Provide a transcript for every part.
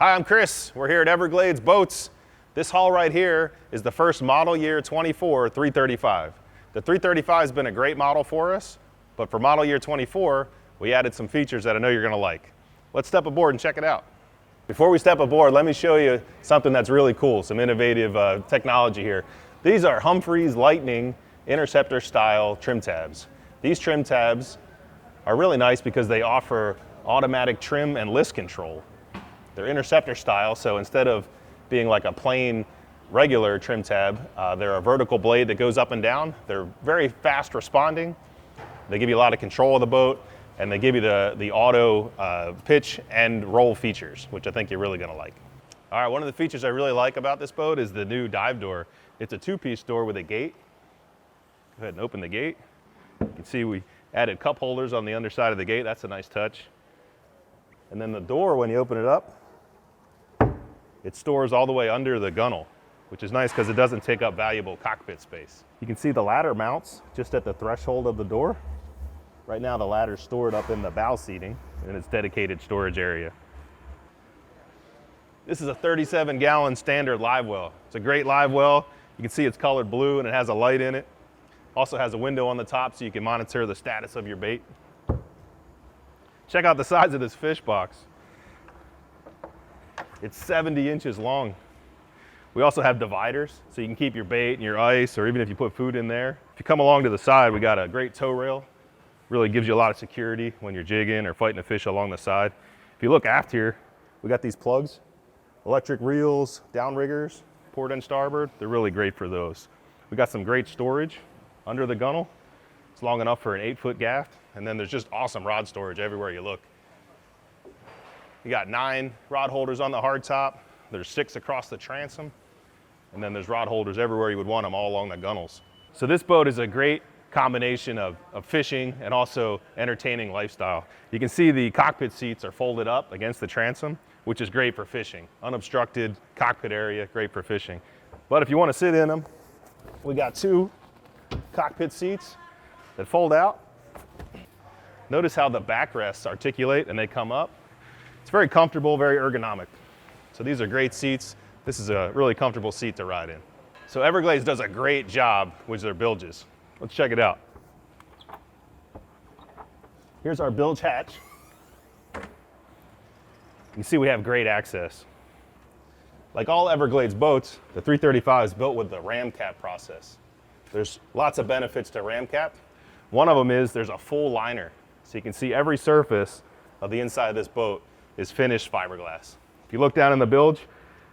Hi, I'm Chris. We're here at Everglades Boats. This haul right here is the first model year 24 335. The 335 has been a great model for us, but for model year 24, we added some features that I know you're gonna like. Let's step aboard and check it out. Before we step aboard, let me show you something that's really cool, some innovative technology here. These are Humphreys Lightning Interceptor style trim tabs. These trim tabs are really nice because they offer automatic trim and list control. They're interceptor style, so instead of being like a plain regular trim tab, they're a vertical blade that goes up and down. They're very fast responding. They give you a lot of control of the boat, and they give you the auto pitch and roll features, which I think you're really gonna like. All right, one of the features I really like about this boat is the new dive door. It's a two-piece door with a gate. Go ahead and open the gate. You can see we added cup holders on the underside of the gate. That's a nice touch. And then the door, when you open it up, it stores all the way under the gunnel, which is nice because it doesn't take up valuable cockpit space. You can see the ladder mounts just at the threshold of the door. Right now the ladder's stored up in the bow seating in its dedicated storage area. This is a 37-gallon standard live well. It's a great live well. You can see it's colored blue and it has a light in it. Also has a window on the top so you can monitor the status of your bait. Check out the size of this fish box. It's 70 inches long. We also have dividers, so you can keep your bait and your ice, or even if you put food in there. If you come along to the side, we got a great tow rail. Really gives you a lot of security when you're jigging or fighting a fish along the side. If you look aft here, we got these plugs, electric reels, downriggers, port and starboard. They're really great for those. We got some great storage under the gunnel. It's long enough for an 8-foot gaff, and then there's just awesome rod storage everywhere you look. You got 9 rod holders on the hardtop. There's 6 across the transom. And then there's rod holders everywhere you would want them, all along the gunnels. So this boat is a great combination of fishing and also entertaining lifestyle. You can see the cockpit seats are folded up against the transom, which is great for fishing. Unobstructed cockpit area, great for fishing. But if you want to sit in them, we got 2 cockpit seats that fold out. Notice how the backrests articulate and they come up. It's very comfortable, very ergonomic. So these are great seats. This is a really comfortable seat to ride in. So Everglades does a great job with their bilges. Let's check it out. Here's our bilge hatch. You see we have great access. Like all Everglades boats, the 335 is built with the RAMCAP process. There's lots of benefits to RAMCAP. One of them is there's a full liner. So you can see every surface of the inside of this boat is finished fiberglass. If you look down in the bilge,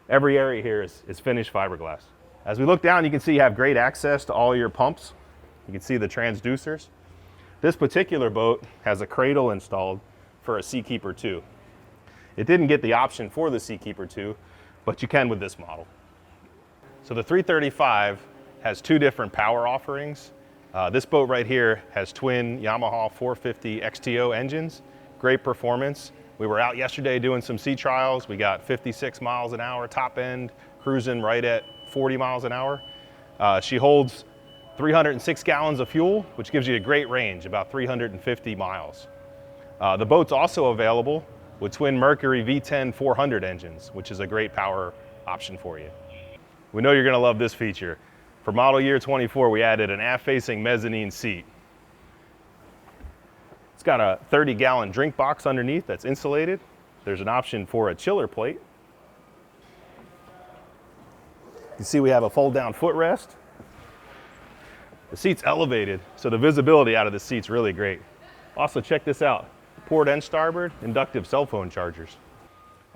every area here is finished fiberglass. As we look down, you can see you have great access to all your pumps. You can see the transducers. This particular boat has a cradle installed for a Seakeeper 2. It didn't get the option for the Seakeeper 2, but you can with this model. So the 335 has 2 different power offerings. This boat right here has twin Yamaha 450 XTO engines, great performance. We were out yesterday doing some sea trials. We got 56 miles an hour top end, cruising right at 40 miles an hour. She holds 306 gallons of fuel, which gives you a great range, about 350 miles. The boat's also available with twin Mercury V10 400 engines, which is a great power option for you. We know you're gonna love this feature. For model year 24, we added an aft-facing mezzanine seat. It's got a 30-gallon drink box underneath that's insulated. There's an option for a chiller plate. You can see we have a fold-down footrest. The seat's elevated, so the visibility out of the seat's really great. Also, check this out. Port and starboard, inductive cell phone chargers.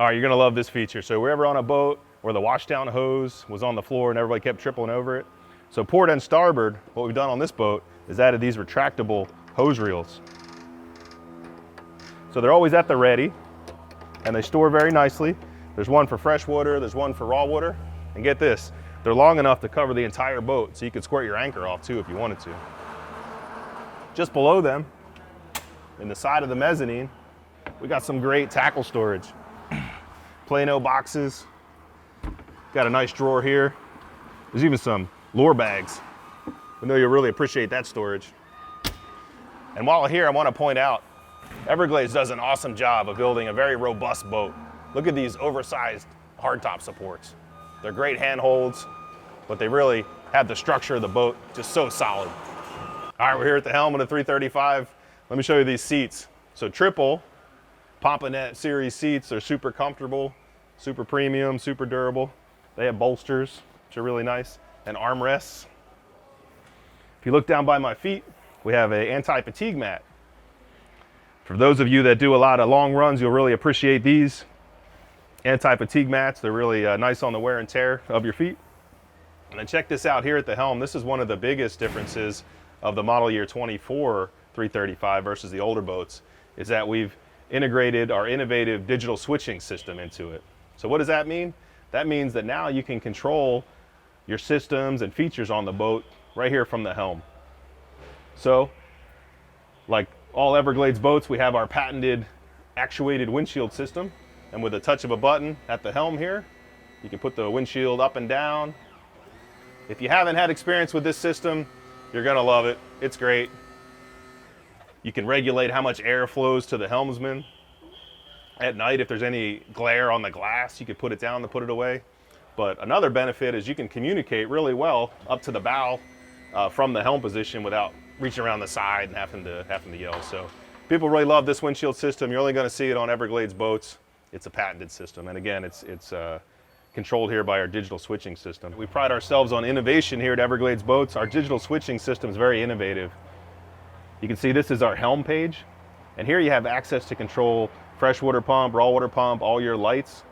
All right, you're gonna love this feature. So we're ever on a boat where the washdown hose was on the floor and everybody kept tripling over it. So port and starboard, what we've done on this boat is added these retractable hose reels. So they're always at the ready, and they store very nicely. There's one for fresh water, there's one for raw water, and get this, they're long enough to cover the entire boat, so you could squirt your anchor off too if you wanted to. Just below them, in the side of the mezzanine, we got some great tackle storage. Plano boxes, got a nice drawer here. There's even some lure bags. I know you'll really appreciate that storage. And while here, I want to point out, Everglades does an awesome job of building a very robust boat. Look at these oversized hardtop supports. They're great handholds, but they really have the structure of the boat just so solid. All right, we're here at the helm of the 335. Let me show you these seats. So triple Pomponette series seats. They're super comfortable, super premium, super durable. They have bolsters, which are really nice, and armrests. If you look down by my feet, we have an anti-fatigue mat. For those of you that do a lot of long runs, you'll really appreciate these anti-fatigue mats. They're really nice on the wear and tear of your feet. And then check this out here at the helm. This is one of the biggest differences of the model year 24 335 versus the older boats, is that we've integrated our innovative digital switching system into it. So what does that mean? That means that now you can control your systems and features on the boat right here from the helm. So, like all Everglades boats, we have our patented actuated windshield system. And with a touch of a button at the helm here, you can put the windshield up and down. If you haven't had experience with this system, you're gonna love it. It's great. You can regulate how much air flows to the helmsman. At night, if there's any glare on the glass, you can put it down to put it away. But another benefit is you can communicate really well up to the bow from the helm position without reaching around the side and having to yell. So people really love this windshield system. You're only gonna see it on Everglades boats. It's a patented system. And again, it's controlled here by our digital switching system. We pride ourselves on innovation here at Everglades Boats. Our digital switching system is very innovative. You can see this is our helm page. And here you have access to control freshwater pump, raw water pump, all your lights.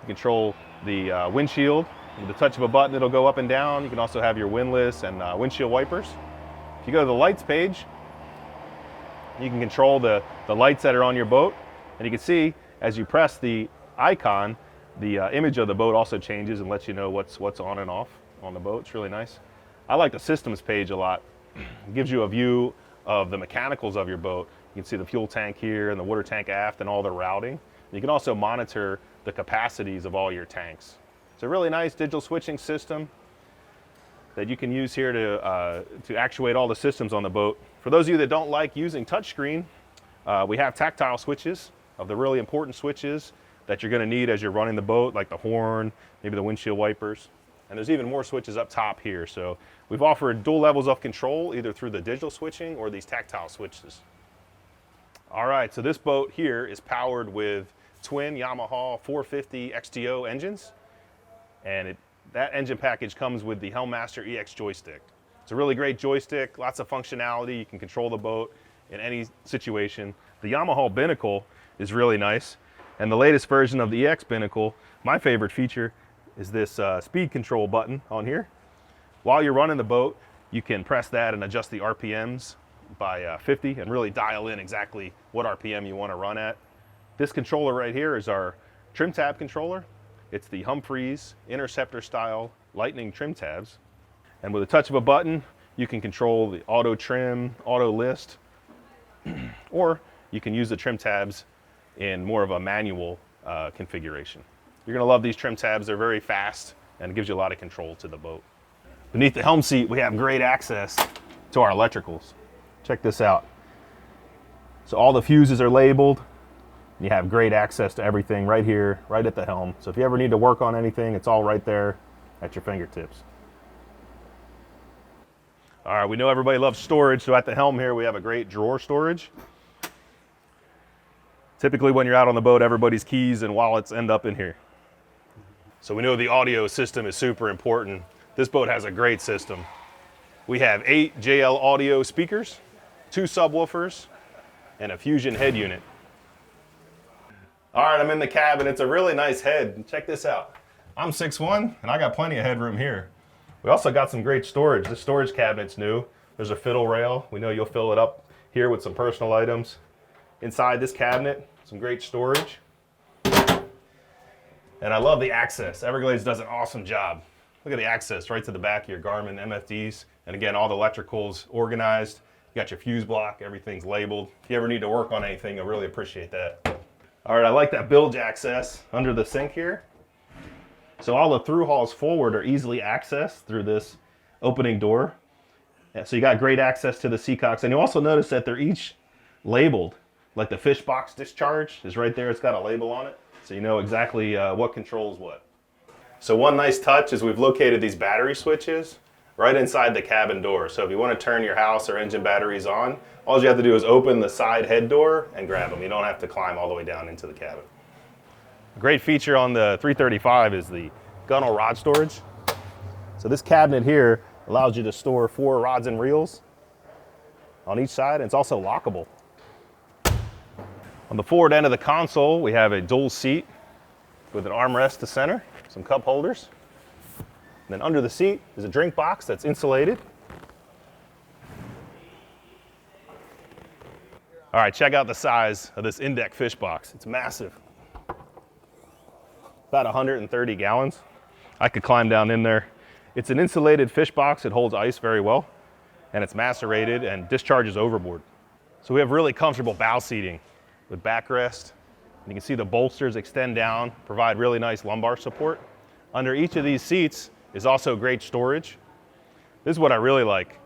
You control the windshield. With the touch of a button, it'll go up and down. You can also have your windlass and windshield wipers. If you go to the lights page, you can control the lights that are on your boat. And you can see as you press the icon, the image of the boat also changes and lets you know what's on and off on the boat. It's really nice. I like the systems page a lot. It gives you a view of the mechanicals of your boat. You can see the fuel tank here and the water tank aft and all the routing. You can also monitor the capacities of all your tanks. It's a really nice digital switching system that you can use here to actuate all the systems on the boat. For those of you that don't like using touchscreen, we have tactile switches of the really important switches that you're going to need as you're running the boat, like the horn, maybe the windshield wipers. And there's even more switches up top here. So we've offered dual levels of control, either through the digital switching or these tactile switches. All right, so this boat here is powered with twin Yamaha 450 XTO engines. And that engine package comes with the Helmmaster EX joystick. It's a really great joystick, lots of functionality. You can control the boat in any situation. The Yamaha binnacle is really nice. And the latest version of the EX binnacle, my favorite feature is this speed control button on here. While you're running the boat, you can press that and adjust the RPMs by 50 and really dial in exactly what RPM you want to run at. This controller right here is our trim tab controller. It's the Humphreys Interceptor style Lightning trim tabs. And with a touch of a button, you can control the auto trim, auto list, or you can use the trim tabs in more of a manual configuration. You're gonna love these trim tabs. They're very fast and it gives you a lot of control to the boat. Beneath the helm seat, we have great access to our electricals. Check this out. So all the fuses are labeled. You have great access to everything right here, right at the helm. So if you ever need to work on anything, it's all right there at your fingertips. All right, we know everybody loves storage, so at the helm here, we have a great drawer storage. Typically when you're out on the boat, everybody's keys and wallets end up in here. So we know the audio system is super important. This boat has a great system. We have 8 JL audio speakers, 2 subwoofers, and a Fusion head unit. All right, I'm in the cabin. It's a really nice head. Check this out. I'm 6'1", and I got plenty of headroom here. We also got some great storage. This storage cabinet's new. There's a fiddle rail. We know you'll fill it up here with some personal items. Inside this cabinet, some great storage. And I love the access. Everglades does an awesome job. Look at the access right to the back of your Garmin MFDs. And again, all the electricals organized. You got your fuse block, everything's labeled. If you ever need to work on anything, you'll really appreciate that. All right, I like that bilge access under the sink here. So all the through hauls forward are easily accessed through this opening door. Yeah, so you got great access to the seacocks. And you also notice that they're each labeled. Like the fish box discharge is right there. It's got a label on it. so you know exactly what controls what. So one nice touch is we've located these battery switches right inside the cabin door. So if you want to turn your house or engine batteries on, all you have to do is open the side head door and grab them. You don't have to climb all the way down into the cabin. A great feature on the 335 is the gunnel rod storage. So this cabinet here allows you to store 4 rods and reels on each side, and it's also lockable. On the forward end of the console, we have a dual seat with an armrest to center, some cup holders. And then under the seat is a drink box that's insulated. All right, check out the size of this Indeck fish box. It's massive. About 130 gallons. I could climb down in there. It's an insulated fish box. It holds ice very well, and it's macerated and discharges overboard. So we have really comfortable bow seating with backrest. You can see the bolsters extend down, provide really nice lumbar support. Under each of these seats is also great storage. This is what I really like.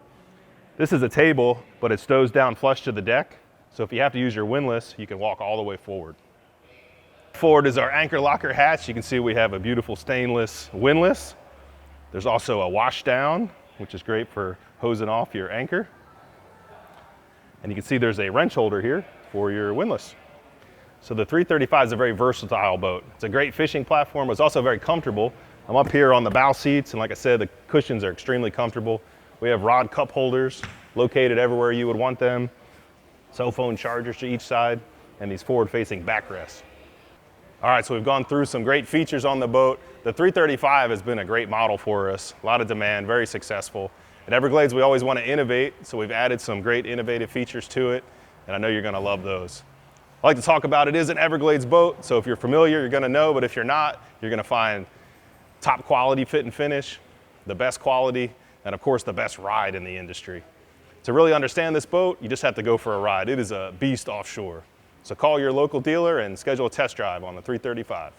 This is a table, but it stows down flush to the deck. So if you have to use your windlass, you can walk all the way forward. Forward is our anchor locker hatch. You can see we have a beautiful stainless windlass. There's also a wash down, which is great for hosing off your anchor. And you can see there's a wrench holder here for your windlass. So the 335 is a very versatile boat. It's a great fishing platform, but it's also very comfortable. I'm up here on the bow seats, and like I said, the cushions are extremely comfortable. We have rod cup holders located everywhere you would want them, cell phone chargers to each side, and these forward-facing backrests. All right, so we've gone through some great features on the boat. The 335 has been a great model for us, a lot of demand, very successful. At Everglades, we always want to innovate, so we've added some great innovative features to it, and I know you're going to love those. I like to talk about it is an Everglades boat, so if you're familiar, you're going to know, but if you're not, you're going to find top quality fit and finish, the best quality, and of course the best ride in the industry. To really understand this boat, you just have to go for a ride. It is a beast offshore. So call your local dealer and schedule a test drive on the 335.